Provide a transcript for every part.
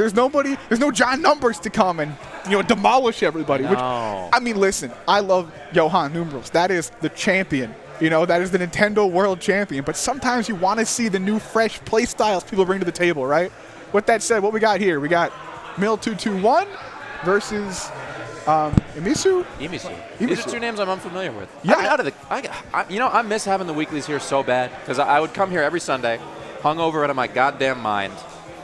There's no giant numbers to come and demolish everybody. No. Which, I mean, listen, I love Johan Numerals. That is the champion. That is the Nintendo World Champion. But sometimes you want to see the new, fresh play styles people bring to the table, right? With that said, what we got here? We got Mii221 versus imissu. These are two names I'm unfamiliar with. Yeah. I miss having the weeklies here so bad because I would come here every Sunday, hungover out of my goddamn mind,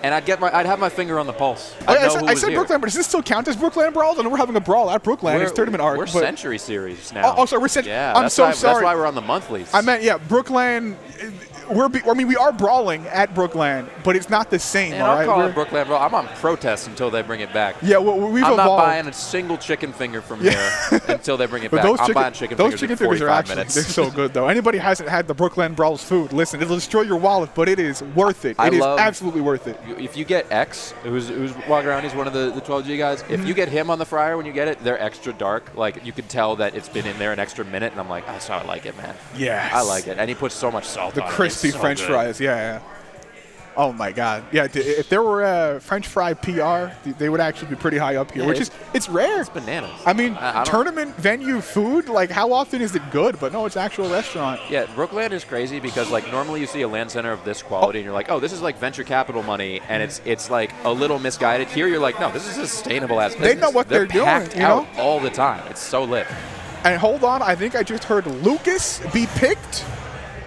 and I'd have my finger on the pulse. I said BrookLAN, but does this still count as BrookLAN Brawls? I know we're having a brawl at BrookLAN. It's tournament art. We're Century Series now. Oh, sorry, we're Century. Yeah, I'm so sorry. That's why we're on the monthlies. I meant, BrookLAN. We are brawling at BrookLAN, but it's not the same. And all I'll right? call it BrookLAN Brawl. I'm on protest until they bring it back. Yeah, well, we've I'm evolved. not buying a single chicken finger from here until they bring it back. I'm buying chicken those fingers chicken in fingers are 45 actually minutes. they're so good though. Anybody hasn't had the BrookLAN Brawls food, listen, it'll destroy your wallet, but it is worth it. It is absolutely worth it. If you get X, who's walking around, he's one of the 12G guys. If you get him on the fryer when you get it, they're extra dark. Like you can tell that it's been in there an extra minute, and I'm like, that's how I like it, man. Yes. I like it, and he puts so much salt on it. The crispy French fries, yeah. Oh my God! Yeah, if there were a French fry PR, they would actually be pretty high up here, which is it's rare. It's bananas. I mean, tournament venue food, like how often is it good? But no, it's an actual restaurant. Yeah, BrookLAN is crazy because like normally you see a LAN center of this quality and you're like, oh, this is like venture capital money, and it's like a little misguided. Here you're like, no, this is a sustainable as business. They know what they're doing. Packed out all the time. It's so lit. And hold on, I think I just heard Lucas be picked.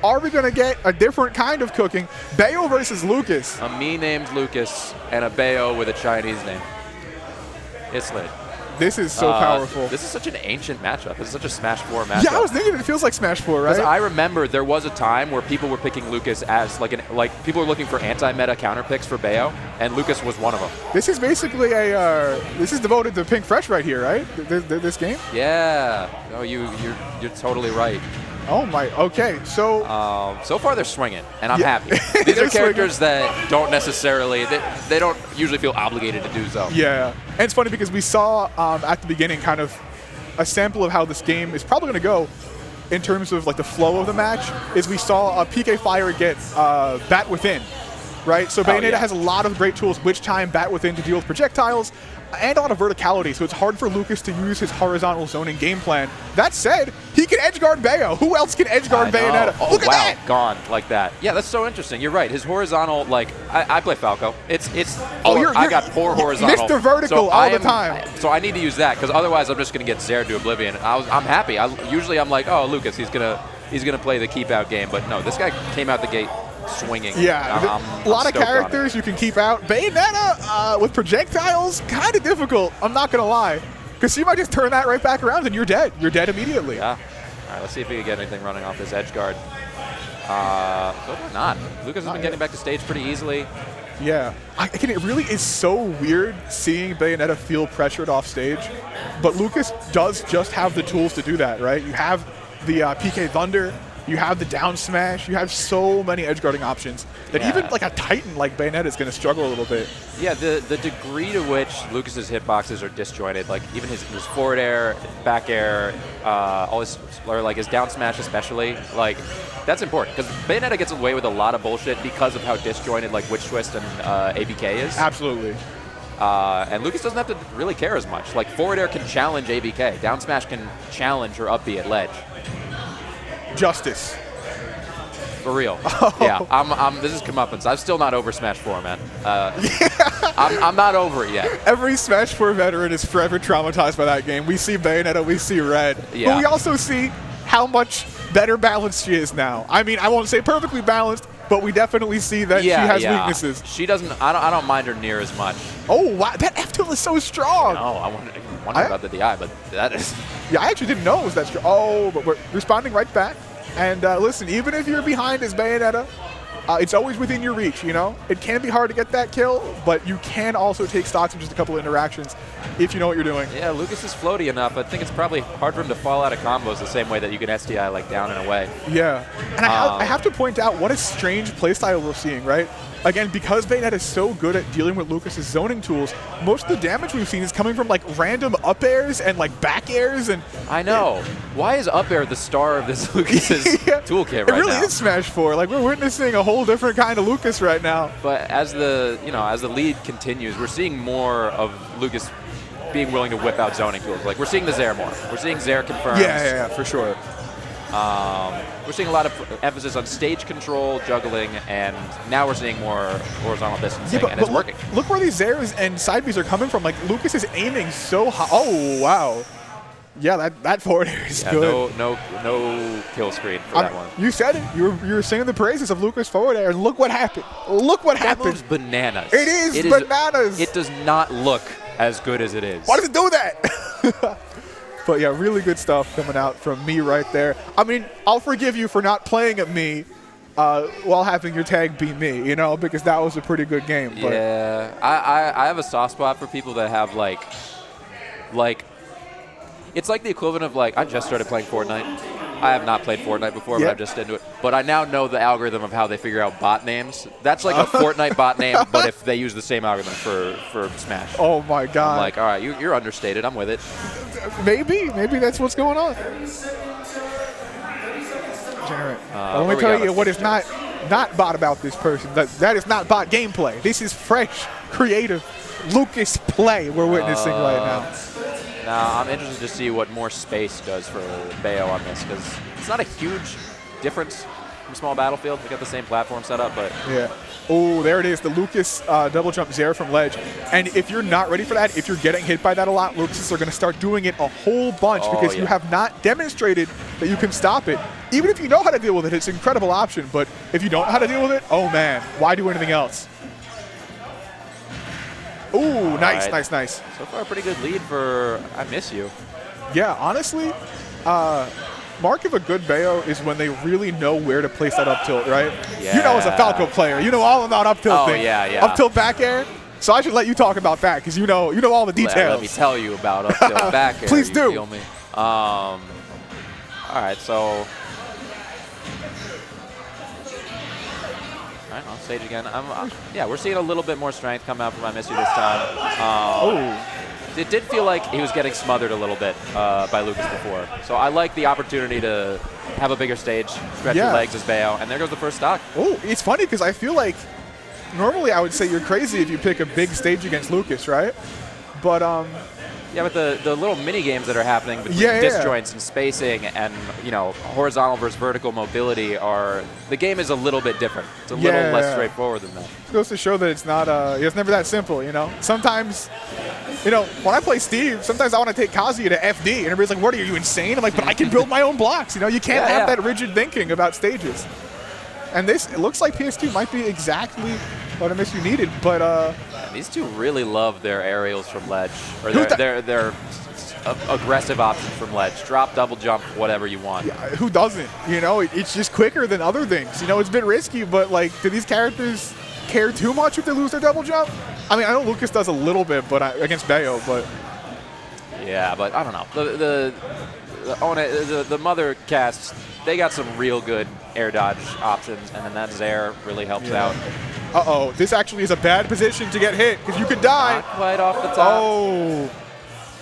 Are we going to get a different kind of cooking? Bayo versus Lucas. A Mii named Lucas and a Bayo with a Chinese name. It's lit. This is so powerful. This is such an ancient matchup. This is such a Smash 4 matchup. Yeah, I was thinking it feels like Smash 4, right? Because I remember there was a time where people were picking Lucas as like people were looking for anti-meta counter picks for Bayo, and Lucas was one of them. This is basically this is devoted to Pink Fresh right here, right? This game? Yeah. No, you're totally right. Oh my, okay, so... so far they're swinging, and I'm happy. These are characters that don't necessarily, they don't usually feel obligated to do so. Yeah, and it's funny because we saw at the beginning kind of a sample of how this game is probably going to go in terms of like the flow of the match, is we saw PK Fire get Bat Within, right? So Bayonetta has a lot of great tools, which time Bat Within to deal with projectiles, and a lot of verticality, so it's hard for Lucas to use his horizontal zoning game plan. That said, he can edgeguard Bayo. Who else can edgeguard Bayonetta? Oh, Look at wow, that! Gone like that. Yeah, that's so interesting. You're right. His horizontal, like, I play Falco. I got poor horizontal. Mr. Vertical all the time. So I need to use that, because otherwise I'm just going to get Zared to oblivion. I'm happy. Usually I'm like, oh, Lucas, he's gonna play the keep out game, but no, this guy came out the gate swinging. Yeah, a lot of characters you can keep out. Bayonetta with projectiles, kind of difficult, I'm not going to lie. Because you might just turn that right back around and you're dead. You're dead immediately. Yeah. All right, let's see if we can get anything running off this edge guard. So far not. Lucas has been getting back to stage pretty easily. Yeah. Again, it really is so weird seeing Bayonetta feel pressured off stage. But Lucas does just have the tools to do that, right? You have the PK Thunder. You have the down smash. You have so many edge guarding options that even like a Titan like Bayonetta is going to struggle a little bit. Yeah, the degree to which Lucas's hitboxes are disjointed, like even his forward air, back air, all his, or like his down smash especially, like that's important because Bayonetta gets away with a lot of bullshit because of how disjointed like Witch Twist and ABK is. Absolutely. And Lucas doesn't have to really care as much. Like forward air can challenge ABK, down smash can challenge her up B at ledge. Justice. For real. Yeah, this is comeuppance. I'm still not over Smash 4, man. I'm not over it yet. Every Smash 4 veteran is forever traumatized by that game. We see Bayonetta, we see Red. Yeah. But we also see how much better balanced she is now. I mean, I won't say perfectly balanced, but we definitely see that she has weaknesses. She doesn't, I don't mind her near as much. Oh, wow. That F-tilt is so strong. No, I wonder about the DI, but that is... Yeah, I actually didn't know it was that strong. Oh, but we're responding right back. And listen, even if you're behind as Bayonetta, it's always within your reach, you know? It can be hard to get that kill, but you can also take stocks in just a couple of interactions if you know what you're doing. Yeah, Lucas is floaty enough. I think it's probably hard for him to fall out of combos the same way that you can SDI like down and away. Yeah. And I have to point out what a strange playstyle we're seeing, right? again, because Bayonetta is so good at dealing with Lucas's zoning tools, most of the damage we've seen is coming from like random up airs and like back airs. And I know. Why is up air the star of this Lucas's toolkit right now? It really is Smash 4. Like, we're witnessing a whole different kind of Lucas right now. But as the lead continues, we're seeing more of Lucas being willing to whip out zoning tools. Like, we're seeing the Zaire more. We're seeing Zaire confirms. Yeah, for sure. We're seeing a lot of emphasis on stage control, juggling, and now we're seeing more horizontal distancing, and it's working. Look where these Zairs and side Bs are coming from. Like, Lucas is aiming so high. Oh, wow. Yeah, that forward air is good. No kill screen for that one. You said it. You were singing the praises of Lucas forward air, and look what happened. Look what happened. That move's bananas. It is bananas. It does not look as good as it is. Why does it do that? But yeah, really good stuff coming out from Mii right there. I mean, I'll forgive you for not playing at Mii while having your tag be Mii, you know, because that was a pretty good game. But yeah, I have a soft spot for people that have like, it's like the equivalent of like, I just started playing Fortnite. I have not played Fortnite before, but I'm just into it. But I now know the algorithm of how they figure out bot names. That's like a Fortnite bot name, but if they use the same algorithm for Smash. Oh my God! I'm like, all right, you're understated. I'm with it. Maybe that's what's going on. Let me tell you what is not bot about this person. That is not bot gameplay. This is fresh, creative Lucas play we're witnessing right now. Now, I'm interested to see what more space does for Bayo on this, because it's not a huge difference from Small Battlefield. We got the same platform set up, but... Yeah. Oh, there it is, the Lucas double jump Zaire from ledge. And if you're not ready for that, if you're getting hit by that a lot, Lucas are going to start doing it a whole bunch because you have not demonstrated that you can stop it. Even if you know how to deal with it, it's an incredible option. But if you don't know how to deal with it, oh man, why do anything else? Ooh, nice. So far, a pretty good lead for imissu. Yeah, honestly, mark of a good Bayo is when they really know where to place that up tilt, right? Yeah. You know, as a Falco player, you know all about up tilt thing. Yeah. Up tilt back air. So I should let you talk about that because you know all the details. Let me tell you about up tilt back air. Please do. Feel me? All right, so. All right, on stage again. Yeah, we're seeing a little bit more strength come out from imissu this time. It did feel like he was getting smothered a little bit by Lucas before. So I like the opportunity to have a bigger stage, stretch your legs as Bayo, and there goes the first stock. Oh, it's funny because I feel like normally I would say you're crazy if you pick a big stage against Lucas, right? But yeah, but the little mini games that are happening between disjoints and spacing and horizontal versus vertical mobility the game is a little bit different. It's a little less straightforward than that. It goes to show that it's not it's never that simple, you know. Sometimes, when I play Steve, sometimes I want to take Kazuya to FD, and everybody's like, "What are you insane?" I'm like, "But I can build my own blocks." You know, you can't have that rigid thinking about stages. And it looks like PS2 might be exactly what imissu needed, but these two really love their aerials from ledge, or their aggressive options from ledge. Drop, double jump, whatever you want. Yeah, who doesn't? It's just quicker than other things. It's a bit risky, but like, do these characters care too much if they lose their double jump? I mean, I know Lucas does a little bit, but against Bayo, but yeah, but I don't know. The mother casts, they got some real good air dodge options, and then that Zaire really helps out. Uh-oh, this actually is a bad position to get hit, because you could die. Not quite off the top. Oh.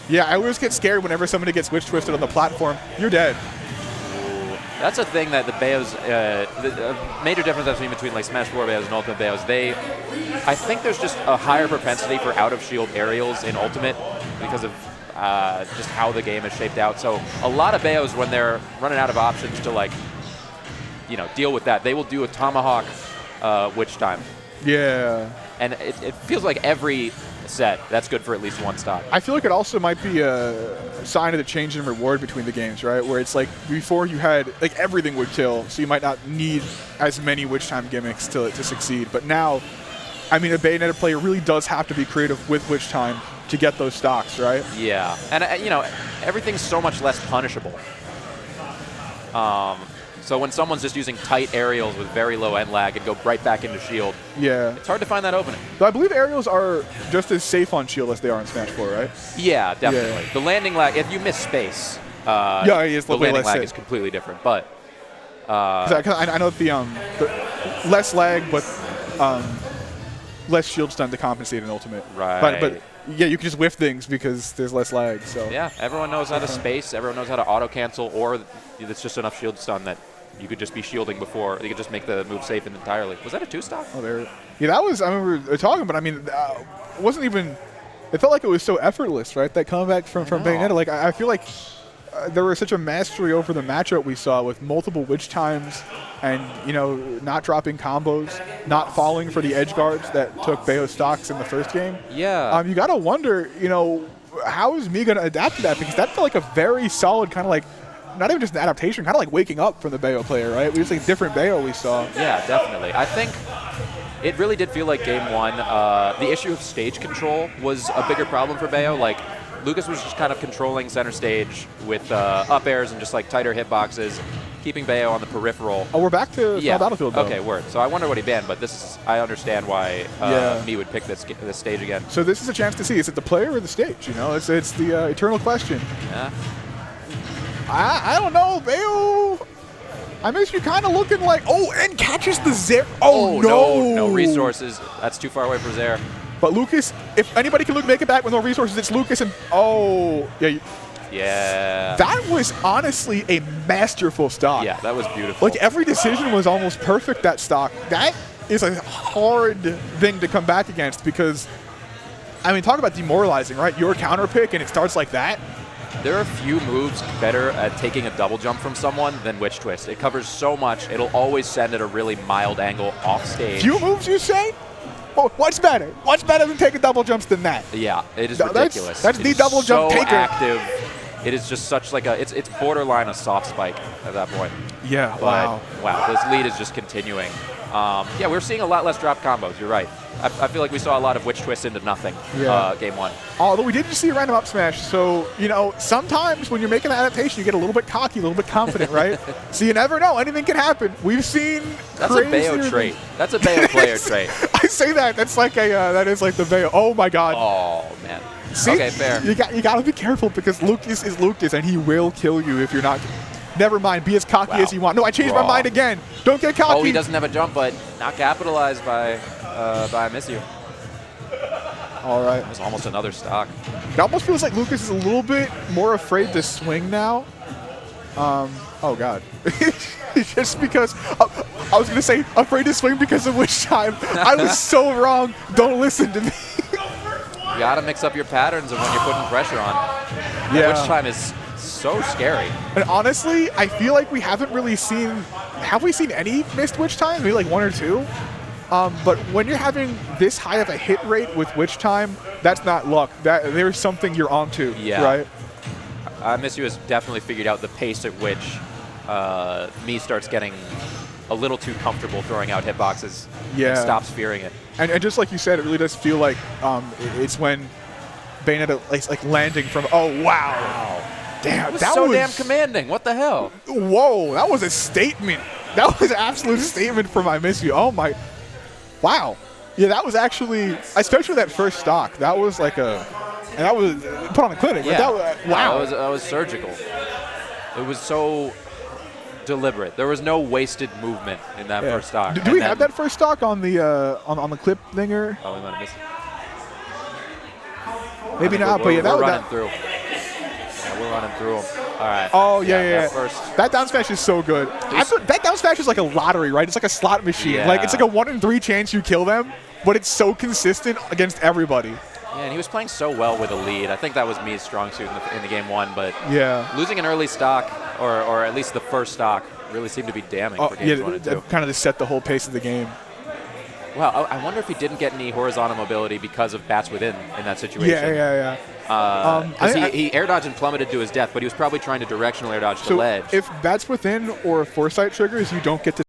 Yeah, I always get scared whenever somebody gets switch twisted on the platform. You're dead. That's a thing that the Bayos, the major difference I've seen between like Smash 4 Bayos and Ultimate Bayos, I think there's just a higher propensity for out-of-shield aerials in Ultimate because of just how the game is shaped out. So a lot of Bayos, when they're running out of options to deal with that, they will do a Tomahawk Witch Time. Yeah. And it feels like every set, that's good for at least one stock. I feel like it also might be a sign of the change in reward between the games, right? Where it's like before you had, like, everything would kill, so you might not need as many Witch Time gimmicks to succeed. But now, I mean, a Bayonetta player really does have to be creative with Witch Time to get those stocks, right? Yeah. And, everything's so much less punishable. So when someone's just using tight aerials with very low end lag and go right back into shield, it's hard to find that opening. But I believe aerials are just as safe on shield as they are in Smash 4, right? Yeah, definitely. Yeah. The landing lag, if you miss space, the landing lag is completely different. But I know the less lag, but less shield stun to compensate an ultimate. Right. But yeah, you can just whiff things because there's less lag. So yeah, everyone knows how to space. Everyone knows how to auto cancel, or it's just enough shield stun that you could just be shielding before. You could just make the move safe entirely. Was that a 2-stock? Oh, there. Yeah, that was. I remember talking, but I mean, it wasn't even. It felt like it was so effortless, right? That comeback from Bayonetta. Like I feel like there was such a mastery over the matchup we saw with multiple witch times, and not dropping combos, not falling for the edge guards that took Bayo stocks in the first game. Yeah. You gotta wonder, how is Mii gonna adapt to that? Because that felt like a very solid kind of like. Not even just an adaptation, kind of like waking up from the Bayo player, right? We just like different Bayo we saw. Yeah, definitely. I think it really did feel like game one. The issue of stage control was a bigger problem for Bayo. Like, Lucas was just kind of controlling center stage with up airs and just like tighter hitboxes, keeping Bayo on the peripheral. Oh, we're back to Battlefield, though. Okay, word. So I wonder what he banned, but I understand why Mii would pick this stage again. So this is a chance to see, is it the player or the stage? It's the eternal question. Yeah. I don't know, Bayo. I miss you kind of looking like, and catches the zip. Oh, no. No resources. That's too far away for Zaire. But Lucas, if anybody can make it back with no resources, it's Lucas. And yeah. Yeah. That was honestly a masterful stock. Yeah, that was beautiful. Like every decision was almost perfect, that stock. That is a hard thing to come back against because, I mean, talk about demoralizing, right? Your counter pick and it starts like that. There are few moves better at taking a double jump from someone than Witch Twist. It covers so much. It'll always send at a really mild angle off stage. Few moves, you say? Oh, what's better? What's better than taking double jumps than that? Yeah, it is ridiculous. That's the double jump taker. Active. It is just such like it's borderline a soft spike at that point. Yeah, Wow, this lead is just continuing. Yeah, we're seeing a lot less drop combos. You're right. I feel like we saw a lot of Witch Twist into nothing game one. Although we did just see a random up smash, so, sometimes when you're making an adaptation, you get a little bit cocky, a little bit confident, right? So you never know. Anything can happen. We've seen That's a Bayo trait. That's a Bayo player trait. I say that. That's like that is like the Bayo. Oh, my God. Oh, man. See, okay, fair. You got to be careful because Lucas is Lucas, and he will kill you if you're not. Never mind. Be as cocky as you want. No, I changed my mind again. Don't get cocky. Oh, he doesn't have a jump, but not capitalized by imissu. All right. That was almost another stock. It almost feels like Lucas is a little bit more afraid to swing now. Oh, God. Just because I was going to say afraid to swing because of Witch Time. I was so wrong. Don't listen to me. You got to mix up your patterns of when you're putting pressure on. Yeah. Witch Time is so scary. And honestly, I feel like we haven't really seen. Have we seen any missed Witch Time? Maybe like one or two. But when you're having this high of a hit rate with Witch Time, that's not luck. There's something you're onto. Yeah. Right. imissu has definitely figured out the pace at which Mii starts getting a little too comfortable throwing out hitboxes and stops fearing it. And just like you said, it really does feel like it's when Bayonetta is like landing from. Oh, wow. Damn, that was damn commanding. What the hell? Whoa, that was a statement. That was an absolute statement from imissu. Oh, my. Wow. Yeah, that was actually, especially that first stock, that was like and that was put on a clinic. Yeah. Wow. That was surgical. It was so deliberate. There was no wasted movement in that first stock. Do we have that first stock on the on the clip thinger? Oh, we might have missed it. Maybe not, but yeah, we're running through. Yeah, we're running through them. All right. Oh, yeah. That down smash is so good. That down smash is like a lottery, right? It's like a slot machine. Yeah. Like, it's like a 1 in 3 chance you kill them, but it's so consistent against everybody. Yeah, and he was playing so well with a lead. I think that was Mii's strong suit in the game one, but losing an early stock, or at least the first stock, really seemed to be damning for games 1 and 2. Kind of just set the whole pace of the game. Wow, I wonder if he didn't get any horizontal mobility because of bats within in that situation. Yeah. He air dodged and plummeted to his death, but he was probably trying to directional air dodge the ledge. If bats within or foresight triggers, you don't get to